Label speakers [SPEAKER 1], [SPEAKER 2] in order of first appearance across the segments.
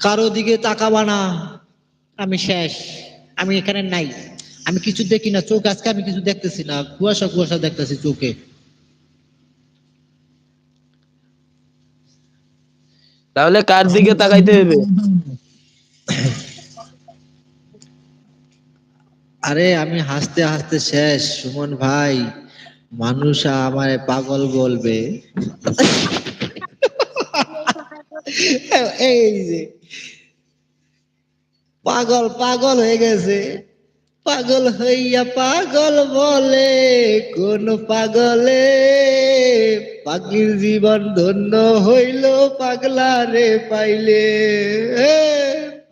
[SPEAKER 1] কারো দিকে তাকাবা না, আমি শেষ, আমি এখানে নাই, আমি কিছু দেখি না, চোখ আজকে আমি কিছু দেখতেছি না, কুয়াশা কুয়াশা দেখতেছি চোখে।
[SPEAKER 2] তাহলে কার দিকে তাকাইতে হবে?
[SPEAKER 1] আরে আমি হাসতে হাসতে শেষ সুমন ভাই, মানুষ আমায় পাগল বলবে। এই যে পাগল পাগল হয়ে গেছে, পাগল হইয়া পাগল বলে কোন পাগলে, পাগলির জীবন ধন্য হইল পাগলা রে পাইলে।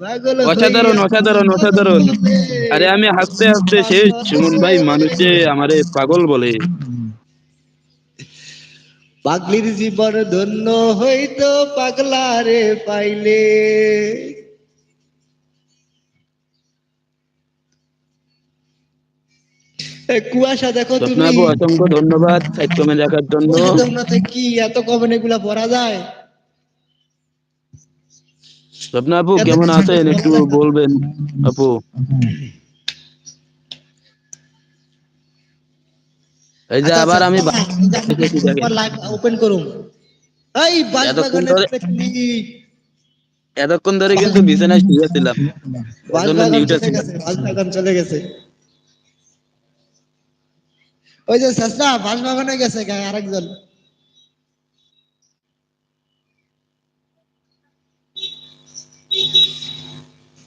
[SPEAKER 1] পাগল হইয়া
[SPEAKER 2] অসাধারণ অসাধারণ
[SPEAKER 1] পাগল
[SPEAKER 2] অসাধারণ।
[SPEAKER 1] বলে
[SPEAKER 2] আরে আমি হাসতে
[SPEAKER 1] কোন
[SPEAKER 2] হাসতে শেষ সুমন ভাই,
[SPEAKER 1] পাগলে,
[SPEAKER 2] মানুষে আমারে পাগল বলে।
[SPEAKER 1] পাগলির জীবন ধন্য হইত পাগলা রে পাইলে। কুয়াশা দেখো
[SPEAKER 2] স্বপ্ন
[SPEAKER 1] তুমি,
[SPEAKER 2] আপু অসংখ্য ধন্যবাদ সাইড কমেন্ট রাখার জন্য।
[SPEAKER 1] কুয়াশা তোমরাতে কি এত কমেন্ট এগুলা পড়া যায়?
[SPEAKER 2] স্বপ্ন আপু
[SPEAKER 1] এত
[SPEAKER 2] কেমন
[SPEAKER 1] কিছু
[SPEAKER 2] আছেন
[SPEAKER 1] বলা
[SPEAKER 2] একটু
[SPEAKER 1] যায় না।
[SPEAKER 2] বলবেন আপু? এই যে
[SPEAKER 1] আচ্ছা আচ্ছা
[SPEAKER 2] আবার আমি দেখেছি দেখেন,
[SPEAKER 1] তোমার লাইভ ওপেন করুম। এই
[SPEAKER 2] এতক্ষণ
[SPEAKER 1] বাঁশবাগানের
[SPEAKER 2] ধরে
[SPEAKER 1] ক্লিক,
[SPEAKER 2] এতক্ষণ ধরে কিন্তু বিছানায় শুয়েছিলাম, এর জন্য
[SPEAKER 1] বাঁশবাগান
[SPEAKER 2] মিউটে
[SPEAKER 1] চলে
[SPEAKER 2] ছিলাম।
[SPEAKER 1] গেছে, বাঁশবাগান চলে গেছে। ওই যে শেষরা বাঁশবাগানে গেছে গায়ে আরেকজন।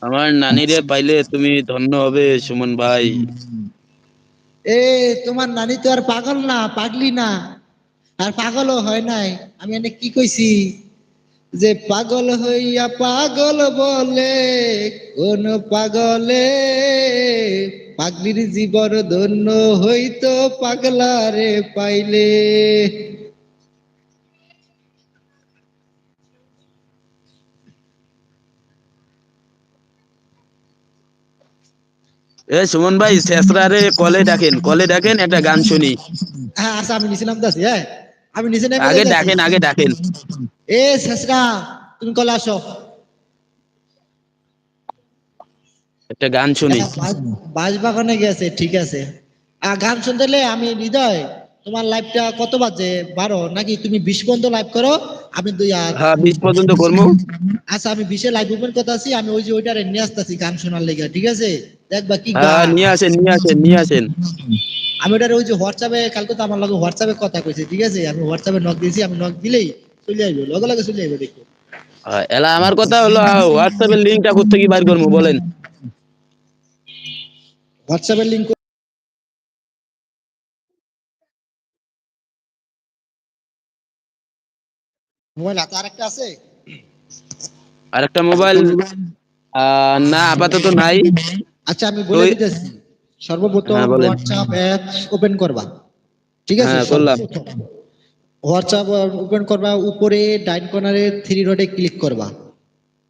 [SPEAKER 2] আমার নানিরে পাইলে তুমি ধন্য হবে সুমন ভাই।
[SPEAKER 1] এ তোমার নানি তো আর পাগল না, পাগলি না, আর পাগলও হয় নাই। আমি এনে কি কইছি, যে পাগল হইয়া পাগল বলে কোন পাগলে, পাগলির জীবন ধন্য হইতো পাগলারে পাইলে।
[SPEAKER 2] এ সুমন ভাই, শেষরারে কলে ডাকেন, একটা গান শুনি।
[SPEAKER 1] হ্যাঁ আচ্ছা আমি নিচে নামতেছি, হ্যাঁ আমি নিচে নেমে
[SPEAKER 2] আগে
[SPEAKER 1] যাইতেছি।
[SPEAKER 2] ডাকেন, আগে ডাকেন।
[SPEAKER 1] এ শেষরা, তুমি কলে আসো।
[SPEAKER 2] একটা গান শুনি।
[SPEAKER 1] বাঁশবাগানে গেছে, ঠিক আছে। গান শুনতে হলে আমি হৃদয়, তোমার লাইভটা কত বাজে, 12 নাকি? তুমি 20 পর্যন্ত লাইভ করো, আমি
[SPEAKER 2] হ্যাঁ 20 পর্যন্ত করবো।
[SPEAKER 1] আচ্ছা আমি 20-এ লাইভ ওপেন করতে আছি, আমি ওই যে ওইটারে নিয়ে আসতেছি গান শোনার লেগে, ঠিক আছে? দেখবা কি
[SPEAKER 2] হ্যাঁ
[SPEAKER 1] গান।
[SPEAKER 2] নিয়ে আসেন, নিয়ে আসেন, নিয়ে আসেন।
[SPEAKER 1] আমি ওটারে ওই যে হোয়াটসঅ্যাপে, কালকে তো আমার লগে হোয়াটসঅ্যাপে কথা কইছে, ঠিক আছে? আমি হোয়াটসঅ্যাপে নক দিয়েছি, আমি নক দিলেই চলে আইবো, লগে লগে চলে আইবো, দেখো।
[SPEAKER 2] এলা আমার কথা হলো, হোয়াটসঅ্যাপের লিঙ্কটা কোথা থেকে বাইর করবো বলেন?
[SPEAKER 1] হোয়াটসঅ্যাপের লিংক মোবাইল হাতে আরেকটা আছে?
[SPEAKER 2] আরেকটা মোবাইল না আপাতত নাই।
[SPEAKER 1] আচ্ছা আমি
[SPEAKER 2] তো
[SPEAKER 1] বলে দিতেছি, সর্বপ্রথম
[SPEAKER 2] হ্যাঁ বলেন।
[SPEAKER 1] হোয়াটসঅ্যাপ অ্যাপস ওপেন করবা, ঠিক আছে?
[SPEAKER 2] হ্যাঁ করলাম।
[SPEAKER 1] সর্বপ্রথম হোয়াটসঅ্যাপ ওপেন করবা, উপরে ডাইন কর্নারে থ্রি ডটে ক্লিক করবা,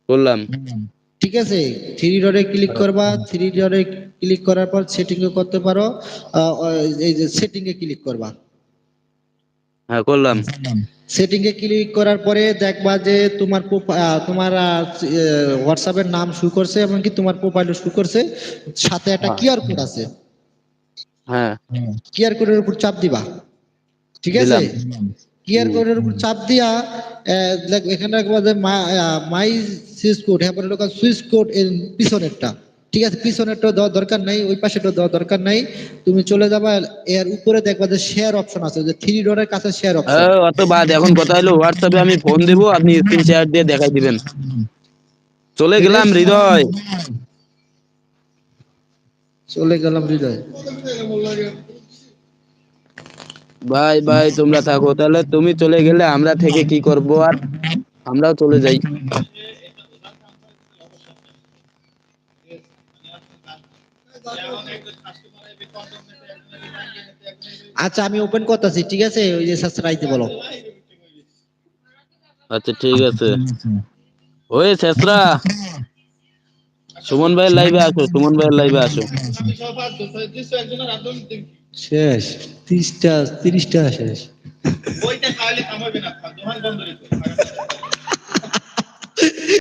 [SPEAKER 2] করলাম।
[SPEAKER 1] ঠিক আছে? থ্রি ডটে ক্লিক করবা, থ্রি ডটে ক্লিক করার পর সেটিং এ করতে পারো, এই যে সেটিং এ ক্লিক করবা।
[SPEAKER 2] হ্যাঁ করলাম।
[SPEAKER 1] সেটিং এ ক্লিক করার পরে দেখবা যে তোমার তোমার হোয়াটসঅ্যাপের নাম শু করছে, এমনকি তোমার প্রোফাইলও শু করছে, সাথে একটা
[SPEAKER 2] হ্যাঁ।
[SPEAKER 1] কিউআর কোড আছে।
[SPEAKER 2] হ্যাঁ
[SPEAKER 1] কিউআর কোডের উপর চাপ দিবা, ঠিক আছে?
[SPEAKER 2] দিলাম।
[SPEAKER 1] কিউআর
[SPEAKER 2] হুম।
[SPEAKER 1] কোডের উপর চাপ দিয়া এখানে রাখবা যে মাই সুইচ কোড, হ্যাঁ পরে ঢোকা সুইচ কোড এর পিছনেরটা, ঠিক আছে? পিছনেরটা দেওয়ার দরকার নাই, ওই পাশেটা দেওয়ার দরকার নাই। তুমি চলে যাবা, এর উপরে দেখবা যে শেয়ার অপশন আছে, যে থ্রি ডটের কাছে শেয়ার অপশন।
[SPEAKER 2] অত বাদ, এখন কথা হলো হোয়াটসঅ্যাপে আমি ফোন দেবো, আপনি স্ক্রিন শেয়ার দিয়ে দেখাই দিবেন। চলে গেলাম হৃদয়।
[SPEAKER 1] চলে গেলাম হৃদয়।
[SPEAKER 2] ভাই ভাই তোমরা থাকো, তাহলে তুমি চলে গেলে আমরা থেকে কি করব আর, আমরাও চলে যাই।
[SPEAKER 1] আচ্ছা আমি ওপেন করতেছি, ঠিক আছে? ওই যে সাবস্ক্রাইব বলো।
[SPEAKER 2] আচ্ছা ঠিক আছে। ওই শেষরা, সুমন ভাইয়ের লাইভে আসো, সুমন ভাইয়ের লাইভে আসো।
[SPEAKER 1] শেষ, 30টা 30টা শেষ।